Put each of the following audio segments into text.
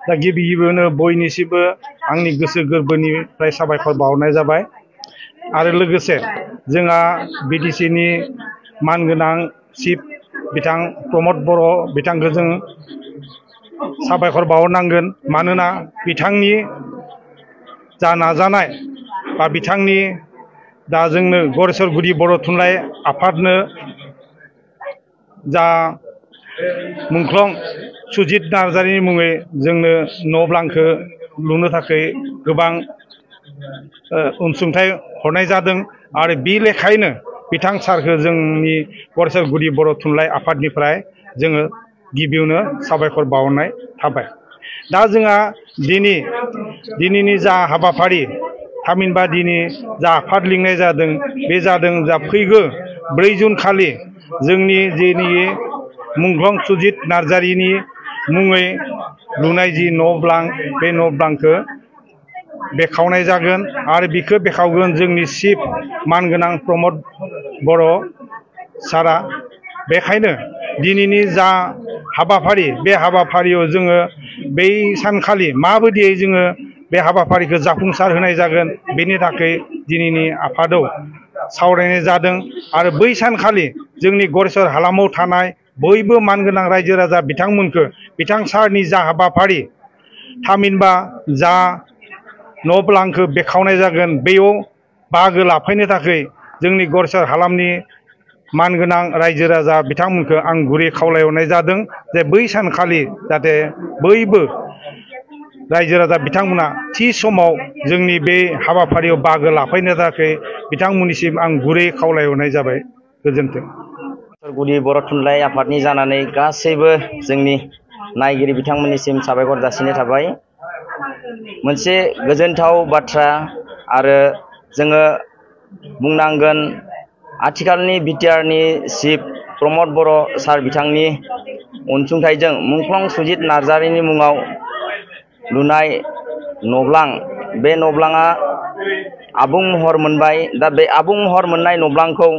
दा गिबि गिबियावनो बयनिसिमबो आंनि गोसो गोरबोनिफ्राय साबायखर बावहरनाय जाबाय। आरो लोगोसे जोंहा बिटिसिनि मानगोनां चिफ बिथां प्रमद बर' बिथांखौ जों साबायखर बावहरनांगोन। मानोना बिथांनि जा नाजानाय बा बिथांनि दा जोंनो गरेस्वर गुदि बर' थुनलाइ आफादनो जा मुंख्लं सुजित नार्जारिनि मुङै जोंनो न' बांखौ लुनो थाखाय गोबां अनसुंथाइ हरनाय जादों। आरो बे लेखायैनो बिथां सारखौ जोंनि गरेस्वर गुदि बर' थुनलाइ आफादनिफ्राय जोङो गिबियावनो साबायखर बावहरनाय थाबाय। दा जोंहा दिनैनि जा हाबाफारि थामहिनबा दिनै जा आफाद लिंनाय जादों बे जादों जा फैगौ 4 जुन खालि जोंनि जेनि मुंख्लं सुजित नार्जारिनि मुङै लुनाय जि न' बां बे न' बांखौ बेखावनाय जागोन। आरो बिखौ बेखावगोन जोंनि चिफ मानगोनां प्रमद बर' सारा। बेखायनो दिनैनि जा हाबाफारि बे हाबाफारियाव जोङो बै सानखालि माबायदियै जोङो बे हाबाफारिखौ जाफुंसार होनाय जागोन बेनि थाखाय दिनैनि आफादाव सावरायनाय जादों। आरो बै सानखालि जोंनि गरेस्वर हालामाव थानाय बयबो मानगोनां रायजो राजा बिथांमोनखौ बिथां सारनि जा हाबाफारि थामहिनबा जा न' बांखौ बेखावनाय जागोन बेयाव बाहागो लाफैनो थाखाय जोंनि गरेस्वर हालामनि मानगोनां रायजो राजा बिथांमोनखौ आं गुरै खावलायहरनाय जादों जे बै सानखालि जाहाथे बयबो रायजो राजा बिथांमोना थि समाव जोंनि बे हाबाफारियाव बाहागो लाफैनो थाखाय बिथांमोननिसिम आं गुरै खावलायहरनाय जाबाय। गोजोन्थों। गुदि बर' थुनलाइ आफादनि जानानै गासैबो जोंनि नायगिरि बिथांमोननिसिम साबायखर जासिनाय थाबाय। मोनसे गोजोनथाव बाथ्रा आरो जोङो बुंनांगोन आथिखालनि बिटिआरनि चिफ प्रमद बर' सार बिथांनि अनसुंथाइजों मुंख्लं सुजित नार्जारिनि मुङाव लुनाय न'ब्लां बे न'ब्लाङा आबुं महर मोनबाय। दा बे आबुं महर मोननाय न'ब्लांखौ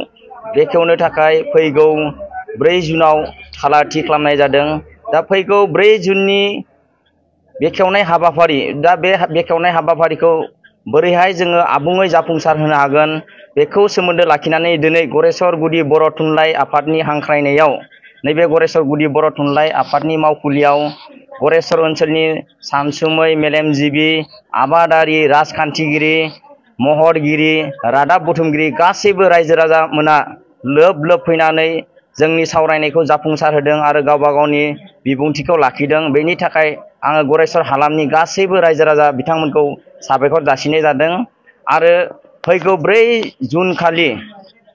बेखेवनो थाखाय फैगौ 4 जुनाव खालार थि खालामनाय जादों। दा फैगौ 4 जुननि बेखेवनाय हाबाफारि दा बे बेखेवनाय हाबाफारिखौ बोरैहाय जोङो आबुङै जाफुंसार होनो हागोन बेखौ सोमोन्दो लाखिनानै दिनै गरेस्वर गुदि बर' थुनलाइ आफादनि हांख्रायनायाव नैबे गरेस्वर गुदि बर' थुनलाइ आफादनि मावखुलियाव गरेस्वर ओनसोलनि सानसुमै मेलेमजिबि आबादारि राजखान्थिगिरि महरगिरि रादाब बुथुमगिरि गासैबो रायजो राजा मोना लोब लोब फैनानै जोंनि सावरायनायखौ जाफुंसार होदों आरो गावबा गावनि बिबुंथिखौ लाखिदों। बेनि थाखाय आङो गरेस्वर हालामनि गासैबो रायजो राजा बिथांमोनखौ साबायखर जासिनाय जादों। आरो फैगौ 4 जुन खालि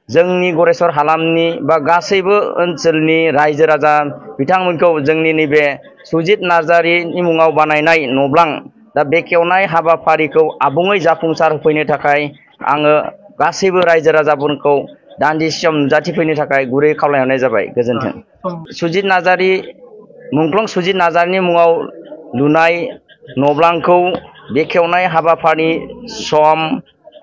जोंनि गरेस्वर हालामनि बा गासैबो ओनसोलनि रायजो राजा बिथांमोनखौ जोंनि नैबे सुजित नार्जारिनि मुङाव बानायनाय न'ब्लां दा बेखेवनाय हाबाफारिखौ आबुङै जाफुंसार होफैनो थाखाय आङो गासैबो रायजो राजाफोरखौ दान्दिसे सम नुजाथिफैनो थाखाय गुरै खावलायहरनाय जाबाय। गोजोन्थों। सुजित नार्जारि मुंख्लं सुजित नार्जारिनि मुङाव लुनाय न'ब्लांखौ बेखेवनाय हाबाफारि सम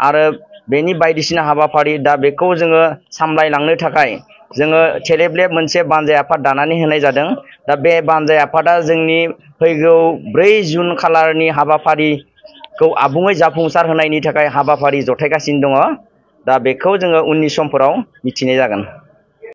आरो बेनि बायदिसिना हाबाफारि दा बेखौ जोङो सामलायलांनो थाखाय जोङो थेलेबलेब मोनसे बानजाय आफाद दानानै होनाय जादों। दा बे बानजाय आफादा जोंनि फैगौ 4 जुन खालारनि हाबाफारिखौ आबुङै जाफुंसार होनायनि थाखाय हाबाफारि जथायगासिनो दङ। दा बेखौ जोङो उननि समफोराव मिथिनाय जागोन।